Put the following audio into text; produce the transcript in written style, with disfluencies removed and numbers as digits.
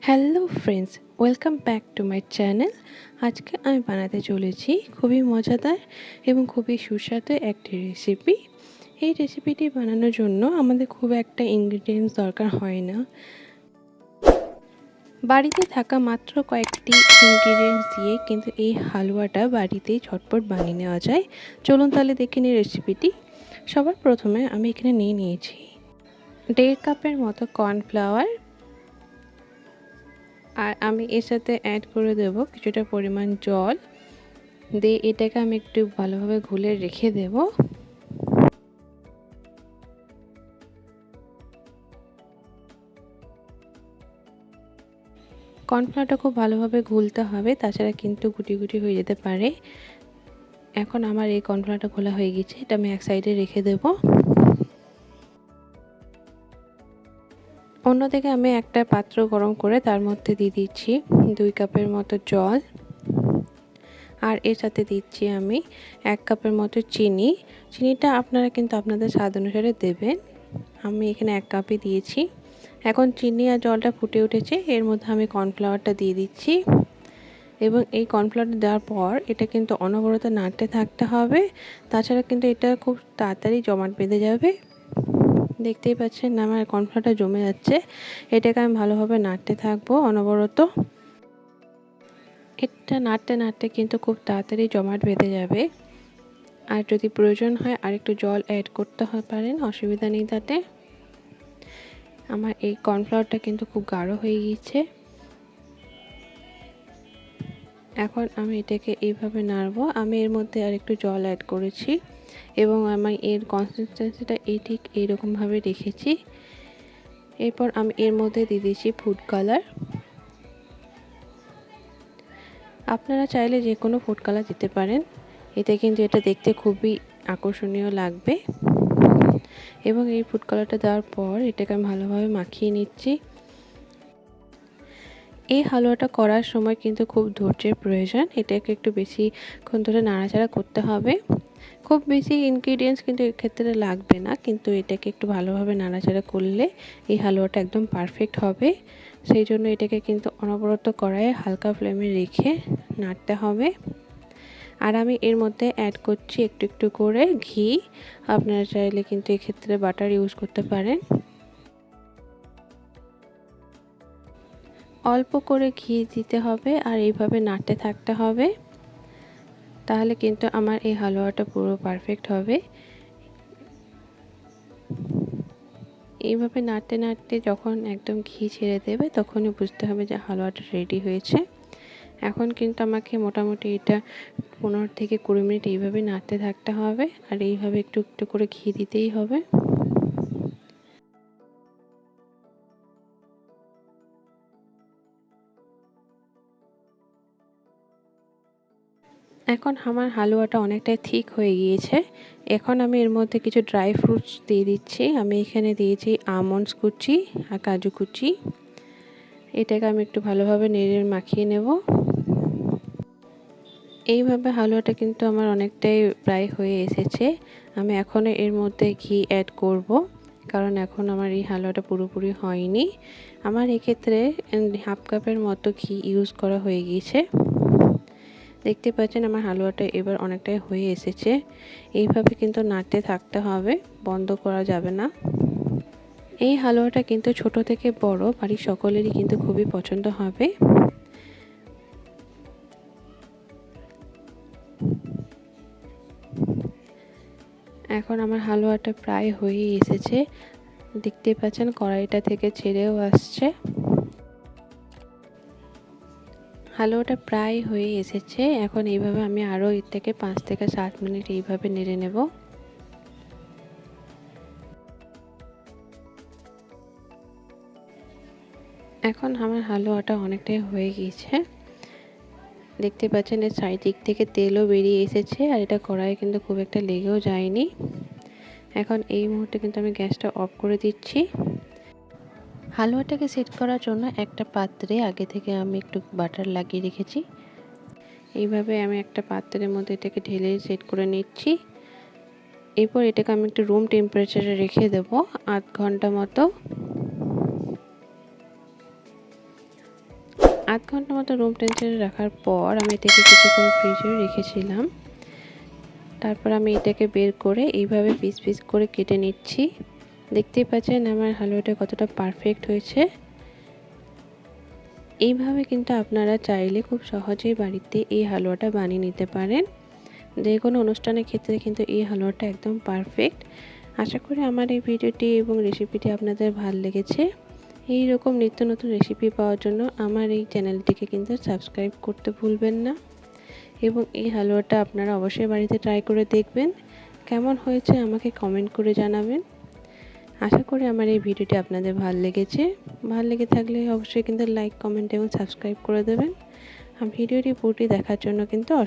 Hello friends, welcome back to my channel. আজকে আমি বানাতে চলেছি খুবই মজাদার এবং খুবই সুস্বাদু একটি রেসিপি। এই রেসিপিটি বানানোর জন্য আমাদের খুব একটা ইনগ্রিডিয়েন্টস দরকার হয় না। বাড়িতে থাকা মাত্র কয়েকটি ইনগ্রিডিয়েন্টস দিয়ে কিন্তু এই হালুয়াটা বাড়িতেই ঝটপট বানিয়ে নেওয়া যায়। চলুন তাহলে দেখে নিই রেসিপিটি। সবার প্রথমে আমি এখানে নিয়েছি 1.5 কাপের মতো কর্নফ্লাওয়ার, আর আমি এর সাথে অ্যাড করে দেব কিছুটা পরিমাণ জল দিয়ে এটাকে আমি একটু ভালোভাবে ঘুলে রেখে দেব। কর্নফ্লাওয়ারটা খুব ভালোভাবে ঘুলতে হবে, তাছাড়া কিন্তু গুটি গুটি হয়ে যেতে পারে। এখন আমার এই কর্নফ্লাওয়ারটা ঘোলা হয়ে গেছে, এটা আমি এক সাইডে রেখে দেব। অন্যদিকে আমি একটা পাত্র গরম করে তার মধ্যে দিয়ে দিচ্ছি 2 কাপের মতো জল, আর এর সাথে দিচ্ছি আমি 1 কাপের মতো চিনি। চিনিটা আপনারা কিন্তু আপনাদের স্বাদ অনুসারে দেবেন। আমি এখানে 1 কাপই দিয়েছি। এখন চিনি আর জলটা ফুটে উঠেছে, এর মধ্যে আমি কর্নফ্লাওয়ারটা দিয়ে দিচ্ছি এবং এই কর্নফ্লাওয়ারটা দেওয়ার পর এটা কিন্তু অনবরত নাড়তে থাকতে হবে, তাছাড়া কিন্তু এটা খুব তাড়াতাড়ি জমাট বেঁধে যাবে। দেখতেই পাচ্ছেন আমার কর্নফ্লাওয়ারটা জমে যাচ্ছে, এটাকে আমি ভালোভাবে নাড়তে থাকবো অনবরত। এটা নাড়তে নাড়তে কিন্তু খুব তাড়াতাড়ি জমাট বেঁধে যাবে, আর যদি প্রয়োজন হয় আর একটু জল অ্যাড করতে পারেন, অসুবিধা নেই তাতে। আমার এই কর্নফ্লাওয়ারটা কিন্তু খুব গাঢ় হয়ে গিয়েছে। এখন আমি এটাকে এইভাবে নাড়বো। আমি এর মধ্যে আর একটু জল অ্যাড করেছি এবং আমি এর কনসিস্টেন্সিটা ঠিক এইরকমভাবে রেখেছি। এরপর আমি এর মধ্যে দিয়ে দিয়েছি ফুড কালার। আপনারা চাইলে যে কোনো ফুড কালার দিতে পারেন, এতে কিন্তু এটা দেখতে খুবই আকর্ষণীয় লাগবে। এবং এই ফুড কালারটা দেওয়ার পর এটাকে আমি ভালোভাবে মাখিয়ে নিচ্ছি। এই হালুয়াটা করার সময় কিন্তু খুব ধৈর্যের প্রয়োজন, এটাকে একটু বেশিক্ষণ ধরে নাড়াচাড়া করতে হবে। খুব বেশি ইনগ্রিডিয়েন্টস কিন্তু এর ক্ষেত্রে লাগবে না, কিন্তু এটাকে একটু ভালোভাবে নাড়াচাড়া করলে এই হালুয়াটা একদম পারফেক্ট হবে। সেই জন্য এটাকে কিন্তু অনবরত কড়াইয়ে হালকা ফ্লেমে রেখে নাড়তে হবে। আর আমি এর মধ্যে অ্যাড করছি একটু একটু করে ঘি। আপনারা চাইলে কিন্তু এক্ষেত্রে বাটার ইউজ করতে পারেন। অল্প করে ঘি দিতে হবে আর এইভাবে নাড়তে থাকতে হবে, তাহলে কিন্তু আমার এই হালুয়াটা পুরো পারফেক্ট হবে। এইভাবে নাড়তে নাড়তে যখন একদম ঘি ছেড়ে দেবে তখনই বুঝতে হবে যে হালুয়াটা রেডি হয়েছে। এখন কিন্তু আমাকে মোটামুটি এটা 15 থেকে 20 মিনিট এইভাবে নাড়তে থাকতে হবে, আর এইভাবে একটু একটু করে ঘি দিতেই হবে। এখন আমার হালুয়াটা অনেকটাই ঠিক হয়ে গিয়েছে। এখন আমি এর মধ্যে কিছু ড্রাই ফ্রুটস দিয়ে দিচ্ছি। আমি এখানে দিয়েছি আমন্ডস কুচি আর কাজু কুচি। এটাকে আমি একটু ভালোভাবে নেড়ে মাখিয়ে নেব। এইভাবে হালুয়াটা কিন্তু আমার অনেকটাই প্রায় হয়ে এসেছে। আমি এখনও এর মধ্যে ঘি অ্যাড করব, কারণ এখন আমার এই হালুয়াটা পুরোপুরি হয়নি। আমার এক্ষেত্রে 1/2 কাপের মতো ঘি ইউজ করা হয়ে গিয়েছে। দেখতে পাচ্ছেন আমার হালুয়াটা এবার অনেকটাই হয়ে এসেছে। এইভাবে কিন্তু নাড়তে থাকতে হবে, বন্ধ করা যাবে না। এই হালুয়াটা কিন্তু ছোট থেকে বড় বাড়ির সকলেরই কিন্তু খুবই পছন্দ হবে। এখন আমার হালুয়াটা প্রায় হয়ে এসেছে, দেখতে পাচ্ছেন কড়াইটা থেকে ছেড়েও আসছে। হালুয়াটা প্রায় হয়ে এসেছে। এখন এইভাবে আমি আরও এর থেকে 5 থেকে 7 মিনিট এইভাবে নেড়ে নেব। এখন আমার হালুয়াটা অনেকটাই হয়ে গিয়েছে। দেখতে পাচ্ছেন এর চারিদিক থেকে তেলও বেরিয়ে এসেছে, আর এটা কড়াইয়ে কিন্তু খুব একটা লেগেও যায়নি। এখন এই মুহূর্তে কিন্তু আমি গ্যাসটা অফ করে দিচ্ছি। হালুয়াটাকে সেট করার জন্য একটা পাত্রে আগে থেকে আমি একটু বাটার লাগিয়ে রেখেছি। এইভাবে আমি একটা পাত্রের মধ্যে এটাকে ঢেলে সেট করে নিচ্ছি। এরপর এটাকে আমি একটু রুম টেম্পারেচারে রেখে দেব 8 ঘন্টা মতো। আধ ঘন্টা মতো রুম টেম্পারেচারে রাখার পর আমি এটাকে কিছুক্ষণ ফ্রিজে রেখেছিলাম। তারপর আমি এটাকে বের করে এইভাবে পিস পিস করে কেটে নিচ্ছি। দেখতেই পাচ্ছেন আমার হালুয়াটা কতটা পারফেক্ট হয়েছে। এইভাবে কিন্তু আপনারা চাইলে খুব সহজেই বাড়িতে এই হালুয়াটা বানিয়ে নিতে পারেন। যে কোনো অনুষ্ঠানের ক্ষেত্রে কিন্তু এই হালুয়াটা একদম পারফেক্ট। আশা করি আমার এই ভিডিওটি এবং রেসিপিটি আপনাদের ভালো লেগেছে। এই রকম নিত্য নতুন রেসিপি পাওয়ার জন্য আমার এই চ্যানেলটিকে কিন্তু সাবস্ক্রাইব করতে ভুলবেন না, এবং এই হালুয়াটা আপনারা অবশ্যই বাড়িতে ট্রাই করে দেখবেন। কেমন হয়েছে আমাকে কমেন্ট করে জানাবেন। আশা করি আমার এই ভিডিওটি আপনাদের ভালো লেগেছে। ভালো লেগে থাকলে অবশ্যই কিন্তু লাইক, কমেন্ট এবং সাবস্ক্রাইব করে দেবেন। আর ভিডিওটি পুরোটি দেখার জন্য কিন্তু